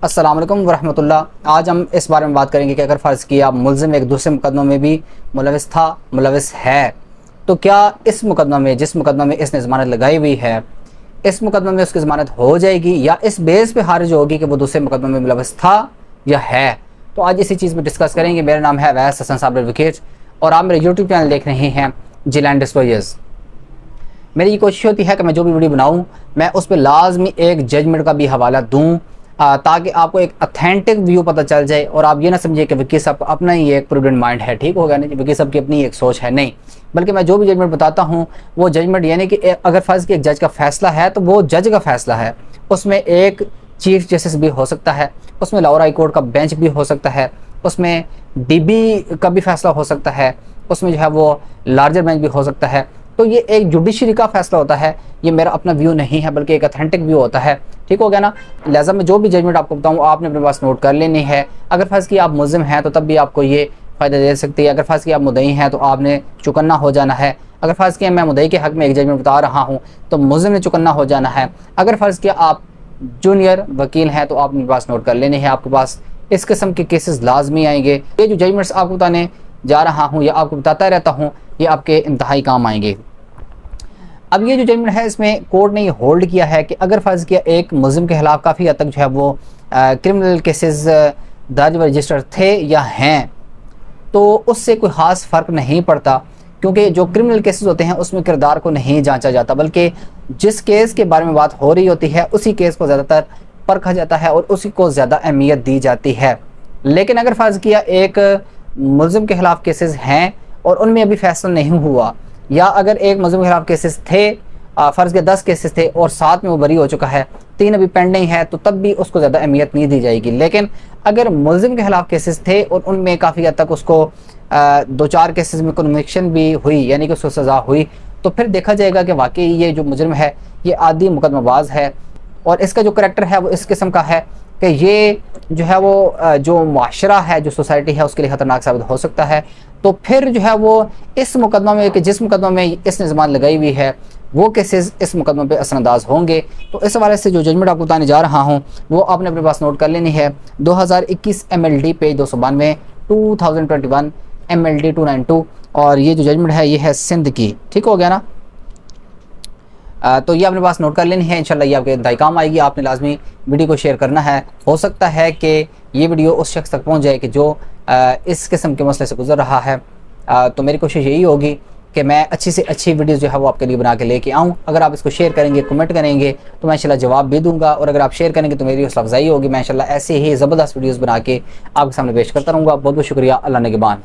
अस्सलाम वालेकुम वरहमतुल्लाह। आज हम इस बारे में बात करेंगे कि अगर फ़र्ज़ किया मुलज़िम एक दूसरे मुकदमे में भी मुलविस था, मुलविस है, तो क्या इस मुकदमा में, जिस मुकदमा में इसने ज़मानत लगाई हुई है, इस मुकदमे में उसकी ज़मानत हो जाएगी या इस बेस पे खारिज होगी कि वो दूसरे मुकदमे में मुलविस था या है। तो आज इसी चीज़ पर डिस्कस करेंगे। मेरा नाम है अवैस हसन साबिर एडवोकेट और आप मेरे यूट्यूब चैनल देख रहे हैं जिलैंड डिस्क्लोजर्स। मेरी ये कोशिश होती है कि मैं जो भी वीडियो बनाऊँ मैं उस पर लाजमी एक जजमेंट का भी हवाला दूँ ताकि आपको एक अथेंटिक व्यू पता चल जाए और आप ये ना समझिए कि वकील साहब अपना ही एक प्रूडेंट माइंड है, ठीक होगा नहीं, वकील साहब की अपनी एक सोच है, नहीं, बल्कि मैं जो भी जजमेंट बताता हूँ वो जजमेंट यानी कि अगर फ़र्ज़ की एक जज का फ़ैसला है तो वो जज का फ़ैसला है, उसमें एक चीफ जस्टिस भी हो सकता है, उसमें लाहौर हाई कोर्ट का बेंच भी हो सकता है, उसमें DB का भी फ़ैसला हो सकता है, उसमें जो है वो लार्जर बेंच भी हो सकता है। तो ये एक जुडिशरी का फैसला होता है, ये मेरा अपना व्यू नहीं है बल्कि एक अथेंटिक व्यू होता है, ठीक हो गया ना। लिहाजा मैं जो भी जजमेंट आपको बताऊँ आपने अपने पास नोट कर लेनी है। अगर फ़र्ज़ कि आप मुल्ज़िम हैं तो तब भी आपको ये फ़ायदा दे सकती है, अगर फ़र्ज़ कि आप मुद्दई हैं तो आपने चुकन्ना हो जाना है, अगर फ़र्ज़ किया मैं मुद्दई के हक़ में एक जजमेंट बता रहा हूँ तो मुल्ज़िम ने चुकन्ना हो जाना है। अगर फ़र्ज़ किया आप जूनियर वकील हैं तो आप अपने पास नोट कर लेने हैं, आपके पास इस किस्म के केसेस लाजमी आएंगे। ये जो जजमेंट्स आपको बताने जा रहा हूँ या आपको बताता रहता हूँ ये आपके इंतहाई काम आएंगे। अब ये जो जजमेंट है इसमें कोर्ट ने ये होल्ड किया है कि अगर फ़र्ज़ किया एक मुल्ज़िम के खिलाफ काफ़ी हद तक जो है वो क्रिमिनल केसेस दर्ज व रजिस्टर थे या हैं तो उससे कोई ख़ास फ़र्क नहीं पड़ता, क्योंकि जो क्रिमिनल केसेस होते हैं उसमें किरदार को नहीं जांचा जाता बल्कि जिस केस के बारे में बात हो रही होती है उसी केस को ज़्यादातर परखा जाता है और उसी को ज़्यादा अहमियत दी जाती है। लेकिन अगर फ़र्ज़ किया एक मुल्ज़िम के खिलाफ केसेस हैं और उनमें अभी फ़ैसला नहीं हुआ, या अगर एक मुल्ज़िम के खिलाफ केसेस थे, फ़र्ज़ के 10 केसेस थे और 7 में वो बरी हो चुका है, 3 अभी पेंडिंग है, तो तब भी उसको ज़्यादा अहमियत नहीं दी जाएगी। लेकिन अगर मुल्ज़िम के खिलाफ केसेस थे और उनमें काफ़ी हद तक उसको 2-4 केसेस में कन्विक्शन भी हुई यानी कि उसको सज़ा हुई, तो फिर देखा जाएगा कि वाकई ये जो मुजरिम है ये आदी मुकदमाबाज है और इसका जो करैक्टर है वो इस किस्म का है कि ये जो है वो जो माशरा है, जो सोसाइटी है उसके लिए ख़तरनाक साबित हो सकता है। तो फिर जो है वो इस मुकदमा में कि जिस मुकदमा में इसने ज़मानत लगाई हुई है वो केसेस इस मुकदमे पे असरअंदाज होंगे। तो इस हवाले से जो जजमेंट आपको बताने जा रहा हूँ वो आपने अपने पास नोट कर लेनी है। 2021 MLD पेज 292, 2021 MLD 292 और ये जो जजमेंट है ये है सिंध की, ठीक हो गया ना। तो ये अपने पास नोट कर लेनी है, इंशाल्लाह ये आपके इंतहाई काम आएगी। आपने लाजमी वीडियो को शेयर करना है। हो सकता है कि ये वीडियो उस शख्स तक पहुंच जाए कि जो इस किस्म के मसले से गुजर रहा है। तो मेरी कोशिश यही होगी कि मैं अच्छी से अच्छी वीडियोस जो है वो आपके लिए बना के लेके आऊँ। अगर आप इसको शेयर करेंगे, कमेंट करेंगे तो मैं इंशाल्लाह जवाब भी दूंगा और अगर आप शेयर करेंगे तो मेरी हौसला अफजाई होगी। मैं इंशाल्लाह ऐसे ही ज़बरदस्त वीडियोज़ बना के आपके सामने पेश करता रहूँगा। बहुत बहुत शुक्रिया। अल्लाह निगहबान।